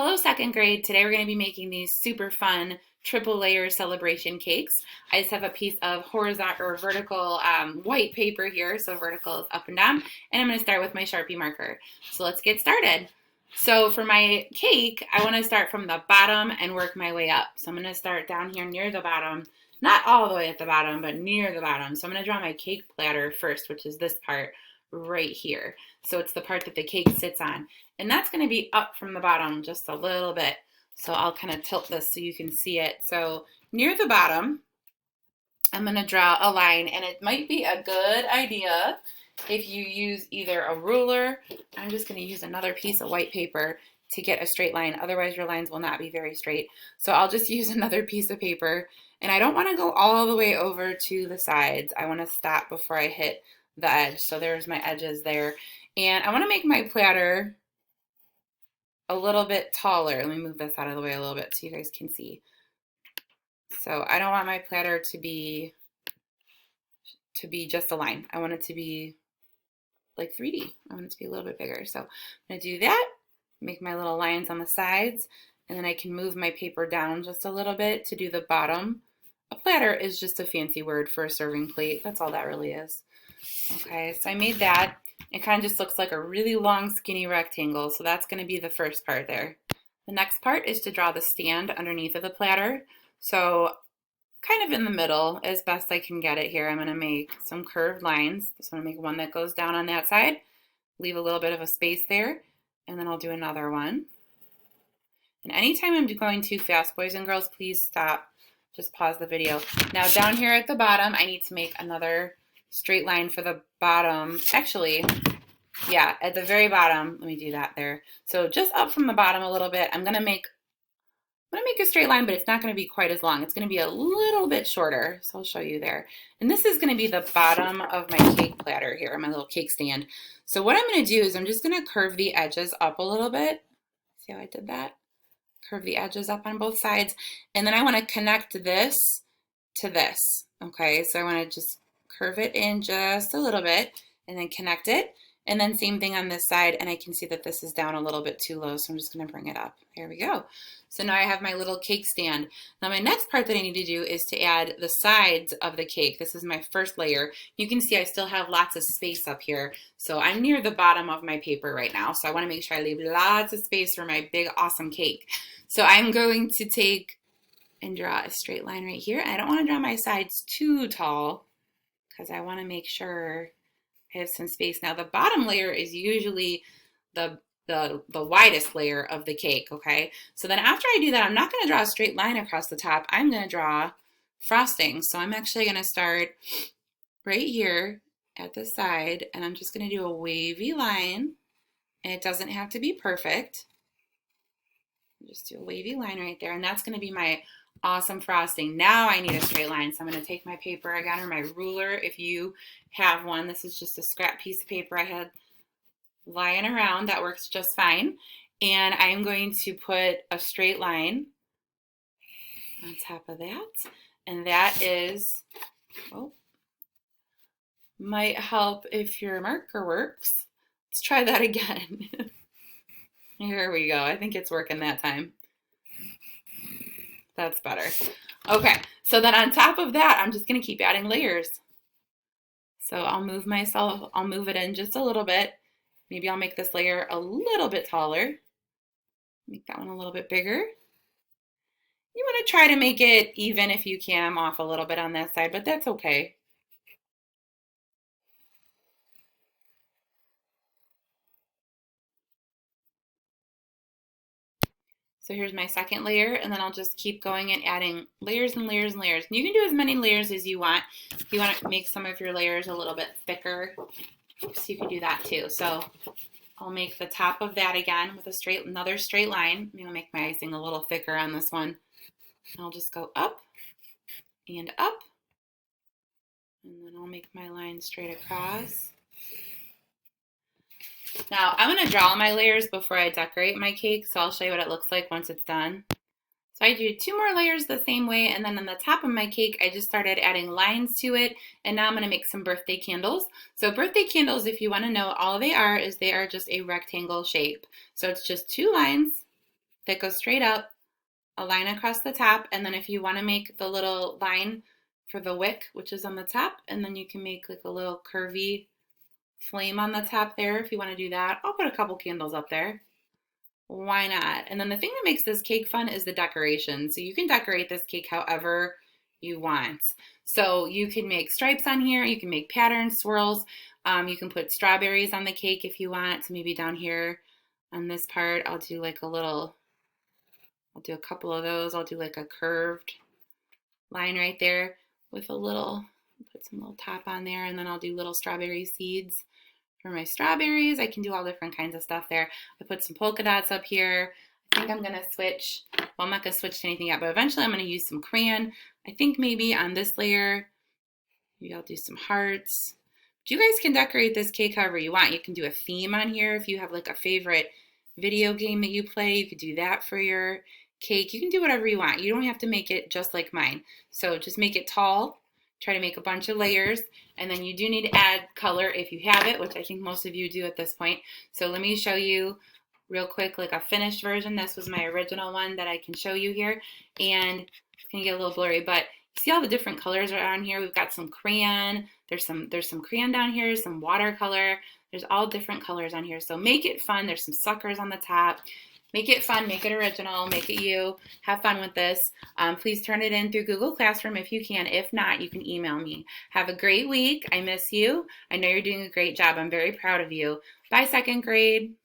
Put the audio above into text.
Hello, second grade. Today we're going to be making these super fun triple layer celebration cakes. I just have a piece of horizontal or vertical white paper here. So vertical is up and down. And I'm going to start with my Sharpie marker. So let's get started. So for my cake, I want to start from the bottom and work my way up. So I'm going to start down here near the bottom. Not all the way at the bottom, but near the bottom. So I'm going to draw my cake platter first, which is this part right here. So it's the part that the cake sits on. And that's going to be up from the bottom just a little bit. So I'll kind of tilt this so you can see it. So near the bottom, I'm going to draw a line, and it might be a good idea if you use either a ruler. I'm just going to use another piece of white paper to get a straight line. Otherwise, your lines will not be very straight. So I'll just use another piece of paper. And I don't want to go all the way over to the sides. I want to stop before I hit the edge. So there's my edges there. And I want to make my platter a little bit taller. Let me move this out of the way a little bit so you guys can see. So I don't want my platter to be just a line. I want it to be like 3D. I want it to be a little bit bigger. So I'm going to do that, make my little lines on the sides, and then I can move my paper down just a little bit to do the bottom. A platter is just a fancy word for a serving plate. That's all that really is. Okay, so I made that. It kind of just looks like a really long, skinny rectangle. So that's going to be the first part there. The next part is to draw the stand underneath of the platter. So kind of in the middle, as best I can get it here, I'm going to make some curved lines. So I'm going to make one that goes down on that side, leave a little bit of a space there, and then I'll do another one. And anytime I'm going too fast, boys and girls, please stop. Just pause the video. Now down here at the bottom, I need to make another straight line for the bottom. Actually, yeah, at the very bottom, let me do that there. So just up from the bottom a little bit, I'm gonna make a straight line, but it's not gonna be quite as long. It's gonna be a little bit shorter. So I'll show you there. And this is gonna be the bottom of my cake platter here, my little cake stand. So what I'm gonna do is I'm just gonna curve the edges up a little bit. See how I did that? Curve the edges up on both sides. And then I wanna connect this to this. Okay, so I wanna just curve it in just a little bit and then connect it. And then same thing on this side, and I can see that this is down a little bit too low, so I'm just gonna bring it up. There we go. So now I have my little cake stand. Now my next part that I need to do is to add the sides of the cake. This is my first layer. You can see I still have lots of space up here. So I'm near the bottom of my paper right now, so I wanna make sure I leave lots of space for my big, awesome cake. So I'm going to take and draw a straight line right here. I don't wanna draw my sides too tall, because I want to make sure I have some space. Now the bottom layer is usually the widest layer of the cake, okay? So then after I do that, I'm not going to draw a straight line across the top. I'm going to draw frosting. So I'm actually going to start right here at the side, and I'm just going to do a wavy line, and it doesn't have to be perfect. Just do a wavy line right there, and that's going to be my awesome frosting. Now I need a straight line, so I'm going to take my paper again, or my ruler if you have one. This is just a scrap piece of paper I had lying around. That works just fine. And I'm going to put a straight line on top of that. And that is, oh, might help if your marker works. Let's try that again. Here we go. I think it's working that time. That's better. Okay, so then on top of that, I'm just gonna keep adding layers. So I'll move it in just a little bit. Maybe I'll make this layer a little bit taller. Make that one a little bit bigger. You wanna try to make it even if you can. I'm off a little bit on that side, but that's okay. So here's my second layer, and then I'll just keep going and adding layers and layers and layers. And you can do as many layers as you want. If you want to make some of your layers a little bit thicker, oops, you can do that too. So I'll make the top of that again with another straight line. Maybe I'll make my icing a little thicker on this one. And I'll just go up and up. And then I'll make my line straight across. Now, I'm going to draw my layers before I decorate my cake, so I'll show you what it looks like once it's done. So I do 2 more layers the same way, and then on the top of my cake, I just started adding lines to it, and now I'm going to make some birthday candles. So birthday candles, if you want to know, all they are is they are just a rectangle shape. So it's just 2 lines that goes straight up, a line across the top, and then if you want to make the little line for the wick, which is on the top, and then you can make like a little curvy flame on the top there if you want to do that. I'll put a couple candles up there. Why not? And then the thing that makes this cake fun is the decoration. So you can decorate this cake however you want. So you can make stripes on here, you can make patterns, swirls, you can put strawberries on the cake if you want. So maybe down here on this part, I'll do like a little, I'll do a couple of those. I'll do like a curved line right there with a little, put some little top on there, and then I'll do little strawberry seeds for my strawberries. I can do all different kinds of stuff there. I put some polka dots up here. I think I'm gonna switch, well, I'm not gonna switch to anything yet, but eventually I'm gonna use some crayon. I think maybe on this layer, maybe I'll do some hearts. But you guys can decorate this cake however you want. You can do a theme on here. If you have like a favorite video game that you play, you could do that for your cake. You can do whatever you want. You don't have to make it just like mine. So just make it tall, try to make a bunch of layers, and then you do need to add color if you have it, which I think most of you do at this point. So let me show you real quick like a finished version. This was my original one that I can show you here, and it's gonna get a little blurry, but you see all the different colors are on here. We've got some crayon, there's some crayon down here, some watercolor, there's all different colors on here. So make it fun. There's some suckers on the top. Make it fun, make it original, make it you. Have fun with this. Please turn it in through Google Classroom if you can. If not, you can email me. Have a great week. I miss you. I know you're doing a great job. I'm very proud of you. Bye, second grade.